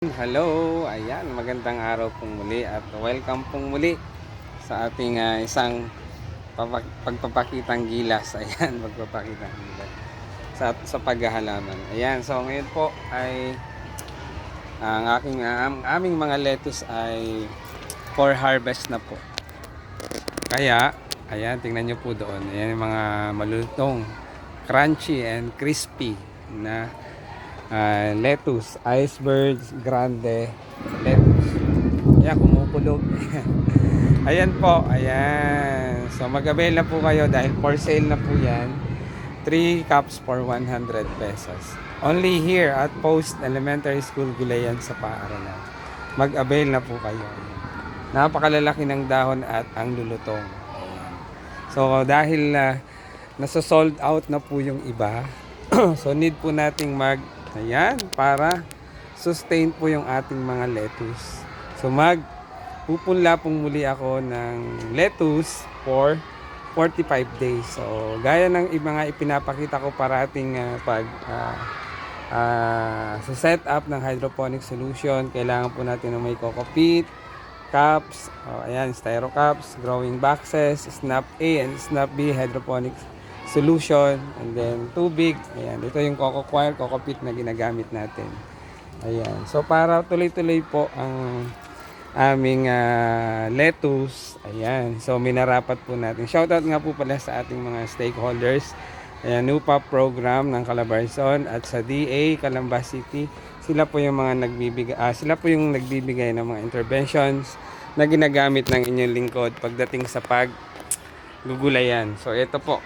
Hello, ayan, magandang araw pong muli at welcome pong muli sa ating isang pagpapakitang gilas. Ayan, pagpapakitang gilas sa paghahalaman. Ayan, so ngayon po ay aming mga lettuce ay for harvest na po. Kaya, ayan, tingnan nyo po doon. Ayan yung mga malutong, crunchy and crispy na lettuce, icebergs, grande lettuce. Ayan, kumukulog. Ayan po, ayan. So mag-avail na po kayo dahil for sale na po yan. 3 cups for 100 pesos. Only here at Post Elementary School, Gulayan sa Paaralan. Mag-avail na po kayo. Napakalalaki ng dahon at ang lulutong. Ayan. So dahil nasa-sold out na po yung iba, so need po nating ayan, para sustain po yung ating mga lettuce. So pupunla pong muli ako ng lettuce for 45 days. So gaya ng mga ipinapakita ko parating sa setup ng hydroponic solution, kailangan po natin ng may coco peat, cups, ayan, styro cups, growing boxes, snap A and snap B hydroponic solution, and then tubig. Ayan, ito yung coco coir, coco peat na ginagamit natin. Ayan, so para tuloy-tuloy po ang aming lettuce. Ayan, so minarapat po natin. Shoutout nga po pala sa ating mga stakeholders. Ayan, NUPA program ng Calabarzon at sa DA Calamba City. Sila po yung mga nagbibigay ng mga interventions na ginagamit ng inyong lingkod pagdating sa paggugulayan. So ito po.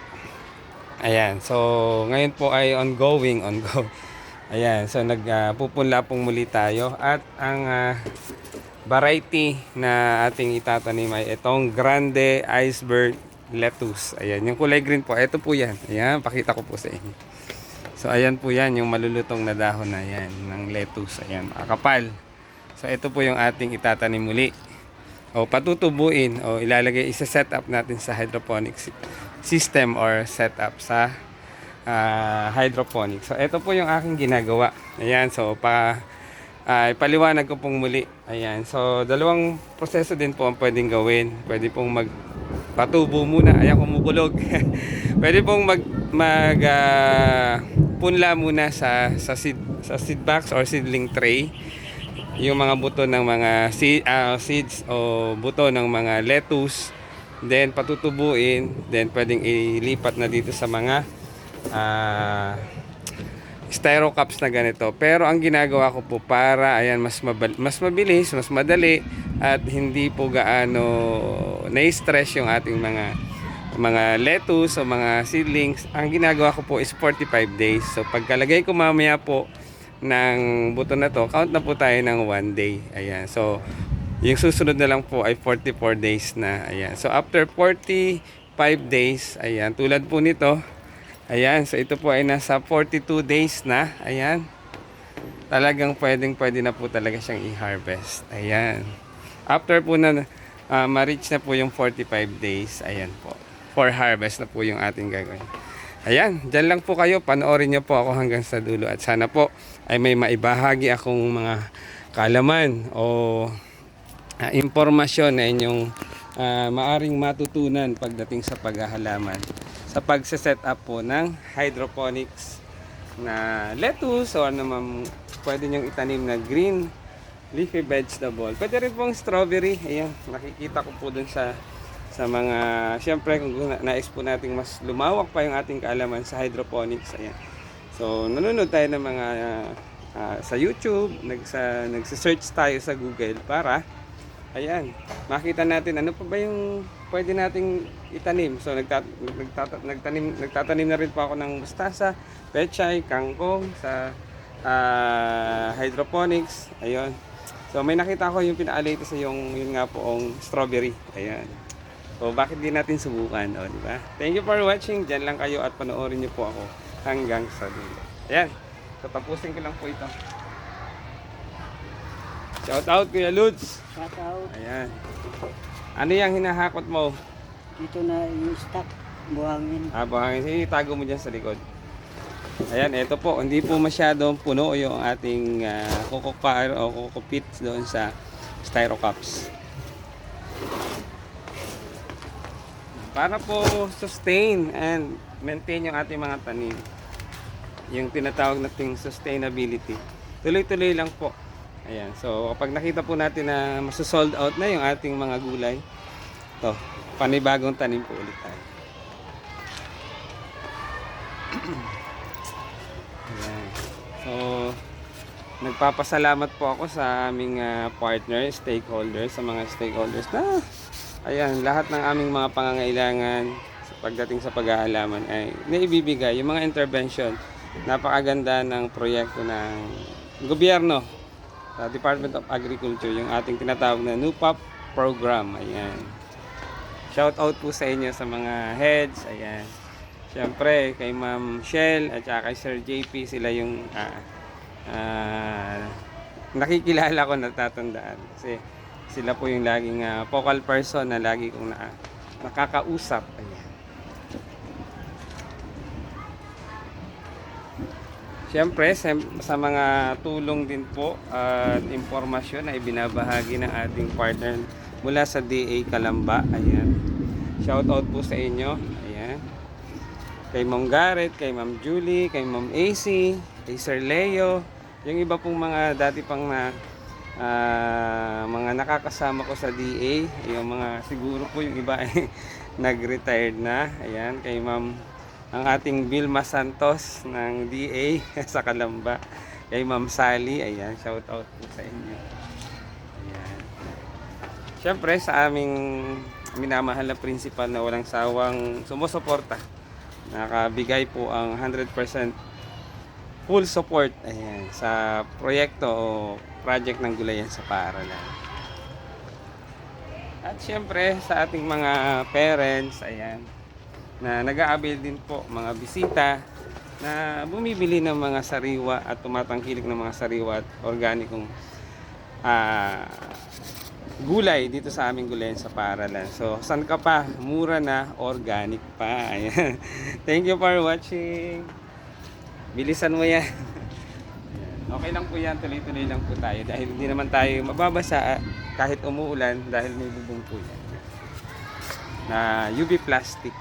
Ayan, so ngayon po ay ongoing. Ayan, so pupunla pong muli tayo at ang variety na ating itatanim ay itong grande iceberg lettuce. Ayan, yung kulay green po, ito po yan. Ayan, pakita ko po sa inyo. So ayan po yan, yung malulutong na dahon na yan ng lettuce. Ayan, makakapal. So ito po yung ating itatanim muli. O patutubuin o isa-set up natin sa hydroponic system or setup sa hydroponic. So ito po yung aking ginagawa. Ayan, so ipaliwanag ko pong muli. Ayan, so dalawang proseso din po ang pwedeng gawin. Pwede pong magpatubo muna. Ayan, kumukulog. Pwede pong punla muna sa seed box or seedling tray yung mga buto ng mga seeds o buto ng mga lettuce, then patutubuin, then pwedeng ilipat na dito sa mga styro cups na ganito. Pero ang ginagawa ko po para ayan mas mabilis, mas madali at hindi po gaano na-stress yung ating mga lettuce o mga seedlings. Ang ginagawa ko po is 45 days. So pagkalagay ko mamaya po ng buto na to, count na po tayo ng 1 day. Ayan, so yung susunod na lang po ay 44 days na. Ayan, so after 45 days, ayan, tulad po nito, ayan, so ito po ay nasa 42 days na. Ayan, talagang pwede na po talaga siyang i-harvest. Ayan, after po na ma-reach na po yung 45 days, ayan po, for harvest na po yung ating gagawin. Ayan, dyan lang po kayo, panoorin nyo po ako hanggang sa dulo at sana po ay may maibahagi akong mga kaalaman o impormasyon na inyong maaring matutunan pagdating sa paghahalaman sa pagse-set up po ng hydroponics na lettuce o naman pwede nyong itanim na green leafy vegetable. Pwede rin pong strawberry. Ayan, nakikita ko po dun sa mga, siyempre kung nais po nating mas lumawak pa yung ating kaalaman sa hydroponics. Ayan, so nanonood tayo ng mga sa YouTube, nagsa-search tayo sa Google para ayan, makita natin ano pa ba yung pwede nating itanim. So nagtatanim na rin po ako ng mustasa, pechay, kangkong sa hydroponics. Ayun, so may nakita ko yung pinaka-latest yung yun nga po ang strawberry. Ayan, so bakit di natin subukan, o di ba? Thank you for watching. Diyan lang kayo at panoorin niyo po ako hanggang sa dulo. Ayan, so tapusin ko lang po ito. Shout out Kuya Lutz. Shout out. Ayan. Ano yung hinahakot mo? Dito na yung stock, buhangin. Buhangin. Sige, itago mo dyan sa likod. Ayan, ito po, hindi po masyadong puno yung ating coco coir o coco pit doon sa styro cups. Para po sustain and maintain yung ating mga tanim. Yung tinatawag nating sustainability. Tuloy-tuloy lang po. Ayan, so kapag nakita po natin na masosold out na yung ating mga gulay, to, panibagong tanim po ulit tayo. Ayan. So, nagpapasalamat po ako sa aming partner, stakeholders, sa mga stakeholders na ayan, lahat ng aming mga pangangailangan sa pagdating sa pag-aalaman ay naibibigay. Yung mga intervention, napakaganda ng proyekto ng gobyerno, Department of Agriculture, yung ating tinatawag na NUPAP program. Ayan. Shout out po sa inyo sa mga heads. Ayan. Siyempre, kay Ma'am Shell at saka kay Sir JP, sila yung nakikilala ko, natatandaan. Kasi sila po yung laging focal person na lagi kong nakakausap. Ayan. Siyempre, sa mga tulong din po at impormasyon na ibinabahagi ng ating partner mula sa DA Calamba. Ayan. Shout out po sa inyo. Ayan. Kay Ma'am Garrett, kay Ma'am Julie, kay Ma'am AC, kay Sir Leo, yung iba pong mga dati pang mga nakakasama ko sa DA, yung mga siguro po yung iba ay nag-retired na. Ayan, kay Ma'am, ang ating Vilma Santos ng DA sa Calamba, kay Ma'am Sally. Ayan, shout out po sa inyo. Ayan. Siyempre sa aming minamahal na principal na walang sawang sumusuporta, nakabigay po ang 100% full support, ayan, sa proyekto o project ng gulayan sa paaralan. At syempre sa ating mga parents, ayan, na nag-aabil din po, mga bisita na bumibili ng mga sariwa at tumatangkilik ng mga sariwa at organikong gulay dito sa aming gulayan sa paaralan. So, saan ka pa? Mura na, organic pa. Ayan. Thank you for watching. Bilisan mo yan. Okay lang po yan, tuloy-tuloy lang po tayo dahil hindi naman tayo mababasa kahit umuulan dahil may bubong po yan na UV plastic.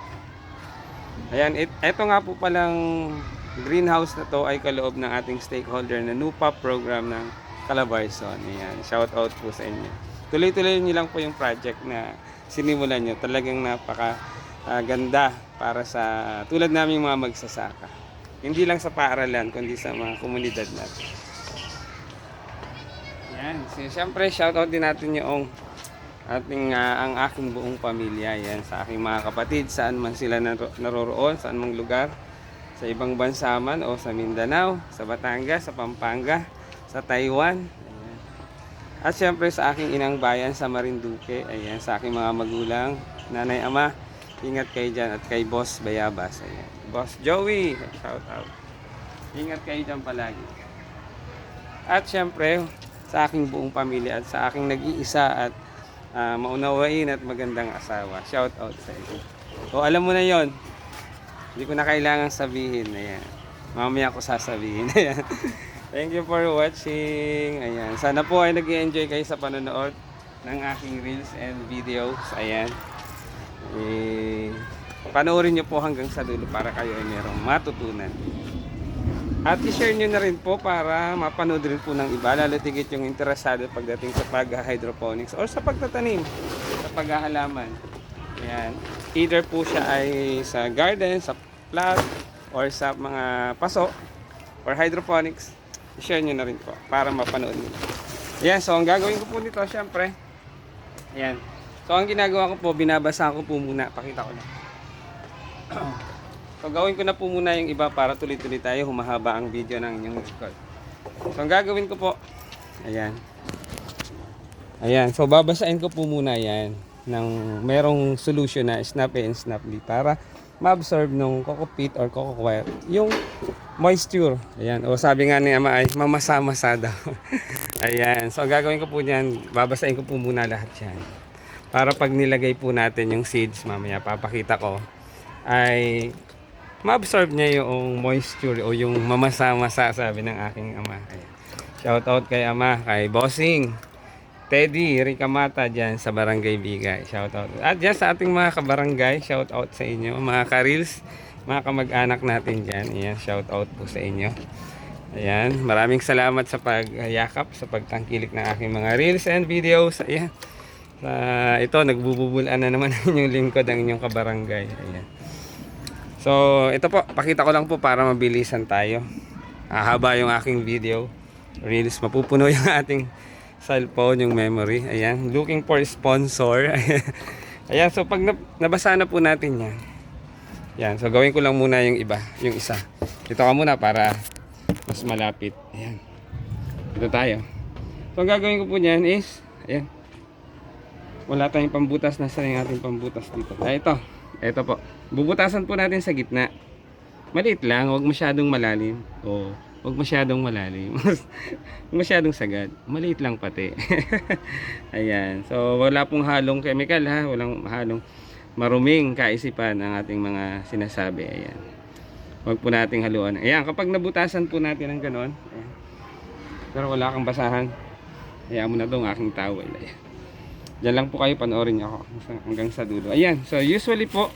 Ayan, ito nga po palang greenhouse na to ay kaloob ng ating stakeholder na NUPAP program ng Calabarzon. Ayan, shout out po sa inyo. Tuloy-tuloy nyo lang po yung project na sinimulan nyo. Talagang napaka ganda para sa tulad namin mga magsasaka. Hindi lang sa paaralan, kundi sa mga komunidad natin. Yan. So, siyempre, shoutout din natin yung ang aking buong pamilya. Yan, sa aking mga kapatid, saan man sila naroroon, saan mang lugar. Sa ibang bansa man o sa Mindanao, sa Batangas, sa Pampanga, sa Taiwan. Ayan. At siyempre sa aking inang bayan sa Marinduque. Ayan, sa aking mga magulang, nanay, ama, ingat kayo dyan at kay Boss Bayabas. Ayan. Boss Joey, shout out. Ingat kayo dyan palagi. At syempre, sa aking buong pamilya at sa aking nag-iisa at maunawain at magandang asawa. Shout out sa inyo. So, alam mo na yon. Hindi ko na kailangan sabihin. Ayan. Mamaya ko sasabihin. Ayan. Thank you for watching. Ayan. Sana po ay nag-enjoy kayo sa panonood ng aking reels and videos. Ayan. Panoorin nyo po hanggang sa dulo para kayo ay merong matutunan. At i-share nyo na rin po para mapanood rin po ng iba, lalo tigit yung interesado pagdating sa pag-hydroponics or sa pagtatanim, sa paghahalaman. Ayan. Either po siya ay sa garden, sa plot, or sa mga paso, or hydroponics, i-share nyo na rin po para mapanood nyo. Ayan, so ang gagawin ko po nito, syempre, ayan. So ang ginagawa ko po, binabasa ko po muna, pakita ko lang. So gawin ko na po muna yung iba para tuloy-tuloy tayo, humahaba ang video ng inyong record. So ang gagawin ko po, ayan. Ayan, so babasahin ko po muna yan ng merong solution na Snap A and Snap B para ma-absorb ng coco peat or coco coir yung moisture. Ayan, o sabi nga ni ama ay mamasa-masa daw. Ayan, so ang gagawin ko po niyan, babasahin ko po muna lahat yan. Para pag nilagay po natin yung seeds, mamaya papakita ko, ay ma-absorb niya yung moisture o yung mamasa-masa, sabi ng aking ama. Ayan. Shout out kay ama, kay Bossing Teddy Ricamata dyan sa Barangay Bigay. Shout out. At dyan sa ating mga kabarangay, shout out sa inyo. Mga ka-reels, mga kamag-anak natin dyan. Ayan, shout out po sa inyo. Ayan, maraming salamat sa pagyakap, sa pagtangkilik ng aking mga reels and videos. Ayan. Ito, nagbububulan na naman ang inyong lingkod, ang inyong kabarangay. Ayan. So, ito po, pakita ko lang po para mabilisan tayo. Haba yung aking video. Reels, mapupuno yung ating cellphone, yung memory. Ayan, looking for sponsor. Ayan, so pag nabasa na po natin yan. Ayan, so gawin ko lang muna yung iba, yung isa. Dito ka muna para mas malapit. Ayan. Dito tayo. So ang gagawin ko po niyan is, ayan. Wala tayong pambutas, nasa yung ating pambutas dito. Ito po. Bubutasan po natin sa gitna. Maliit lang, huwag masyadong malalim. O, huwag masyadong malalim. Masyadong sagad. Maliit lang pati. Ayan. So wala pong halong chemical ha, walang halong maruming kaisipan ang ating mga sinasabi. Ayan. Huwag po nating haluan. Ayan, kapag nabutasan po natin ng ganon, ayan, pero wala kang basahan, hayaan mo na itong aking towel. Ayan. Diyan lang po kayo, panoorin niyo ako hanggang sa dulo. Ayan, so usually po,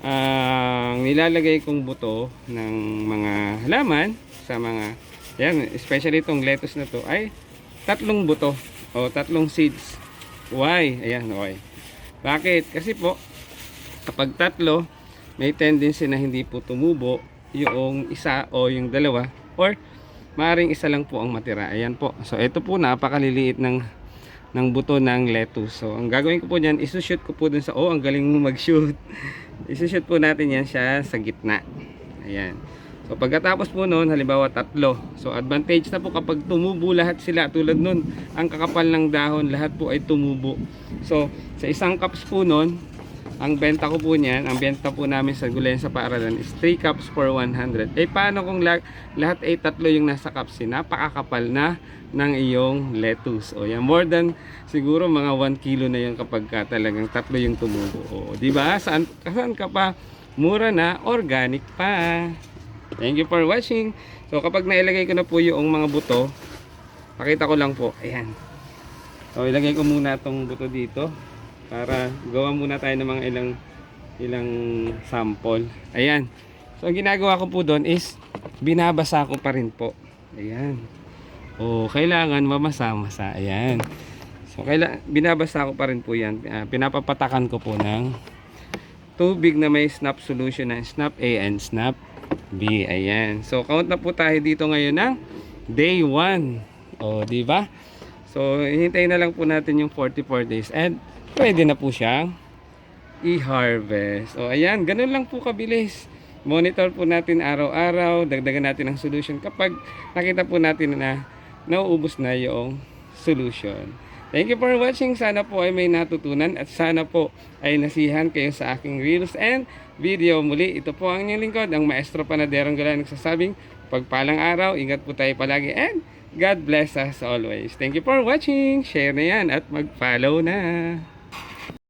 ang nilalagay kong buto ng mga halaman sa mga, ayan, especially itong lettuce na to, ay 3 buto o 3 seeds. Why? Ayan, why? Bakit? Kasi po, kapag 3, may tendency na hindi po tumubo yung isa o yung dalawa, or maaaring isa lang po ang matira. Ayan po. So ito po, napakaliliit ng buto ng lettuce. So ang gagawin ko po diyan, isushoot ko po dun sa, ang galing mo mag-shoot. Isushoot po natin yan siya sa gitna. Ayan. So pagkatapos po noon, halimbawa 3. So advantage na po kapag tumubo lahat sila, tulad nun, ang kakapal ng dahon, lahat po ay tumubo. So sa isang cups po noon, ang benta ko po niyan, ang benta po namin sa Gulayan sa Paaralan is 3 cups for 100. Paano kung lahat ay 3 yung nasa cups? Napakakapal na ng iyong lettuce. O yan, more than siguro mga 1 kilo na yun kapag talagang 3 yung tumubo. O, diba? Saan ka pa? Mura na, organic pa. Thank you for watching. So kapag nailagay ko na po yung mga buto, pakita ko lang po. Ayan. So ilagay ko muna itong buto dito para gawa muna tayo ng mga ilang sample. Ayan. So ang ginagawa ko po doon is binabasa ko pa rin po. Ayan. Kailangan mamasa-masa. Ayan. So binabasa ko pa rin po yan. Pinapapatakan ko po ng tubig na may snap solution na snap A and snap B. Ayan. So count na po tayo dito ngayon ng day 1. Di ba? So hintayin na lang po natin yung 44 days and pwede na po siyang i-harvest. Ayan, ganun lang po kabilis. Monitor po natin araw-araw, dagdagan natin ang solution kapag nakita po natin na nauubos na yung solution. Thank you for watching. Sana po ay may natutunan at sana po ay nasihan kayo sa aking reels and video. Muli, ito po ang inyong lingkod, ang Maestro Panaderong Gala, nagsasabing pagpalang araw, ingat po tayo palagi and God bless us always. Thank you for watching. Share na yan at mag-follow na.